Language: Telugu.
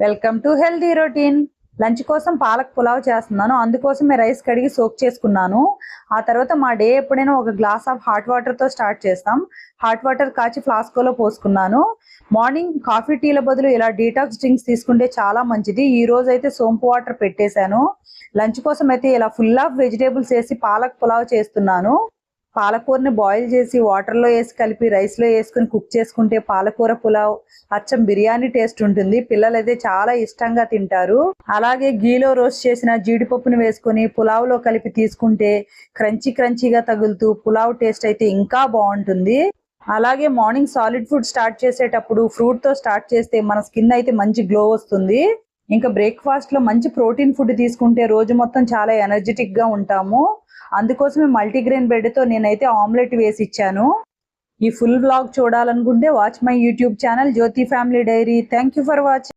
Welcome to healthy routine. Lunch కోసం పాలక్ పులావ్ చేస్తున్నాను. అందుకోసమే రైస్ కడిగి సోక్ చేసుకున్నాను. ఆ తర్వాత మా డే ఎప్పుడైనా ఒక గ్లాస్ ఆఫ్ హాట్ వాటర్తో స్టార్ట్ చేస్తాం. హాట్ వాటర్ కాచి ఫ్లాస్కోలో పోసుకున్నాను. మార్నింగ్ కాఫీ టీల బదులు ఇలా డీటాక్స్ డ్రింక్స్ తీసుకుంటే చాలా మంచిది. ఈ రోజు అయితే సోంపు వాటర్ పెట్టేశాను. లంచ్ కోసం అయితే ఇలా ఫుల్ ఆఫ్ వెజిటేబుల్స్ వేసి పాలక్ పులావ్ చేస్తున్నాను. పాలకూరని బాయిల్ చేసి వాటర్లో వేసి కలిపి రైస్లో వేసుకుని కుక్ చేసుకుంటే పాలకూర పులావ్ అచ్చం బిర్యానీ టేస్ట్ ఉంటుంది. పిల్లలు అయితే చాలా ఇష్టంగా తింటారు. అలాగే గీలో రోస్ట్ చేసిన జీడిపప్పుని వేసుకుని పులావ్లో కలిపి తీసుకుంటే క్రంచీగా తగులుతూ పులావ్ టేస్ట్ అయితే ఇంకా బాగుంటుంది. అలాగే మార్నింగ్ సాలిడ్ ఫుడ్ స్టార్ట్ చేసేటప్పుడు ఫ్రూట్తో స్టార్ట్ చేస్తే మన స్కిన్ అయితే మంచి గ్లో వస్తుంది. ఇంకా బ్రేక్ఫాస్ట్లో మంచి ప్రోటీన్ ఫుడ్ తీసుకుంటే రోజు మొత్తం చాలా ఎనర్జెటిక్గా ఉంటాము. అందుకోసమే మల్టీగ్రెయిన్ బ్రెడ్తో నేనైతే ఆమ్లెట్ వేసి ఇచ్చాను. ఈ ఫుల్ వ్లాగ్ చూడాలనుకుంటే watch my YouTube channel Jyothi family diary. Thank you for watching.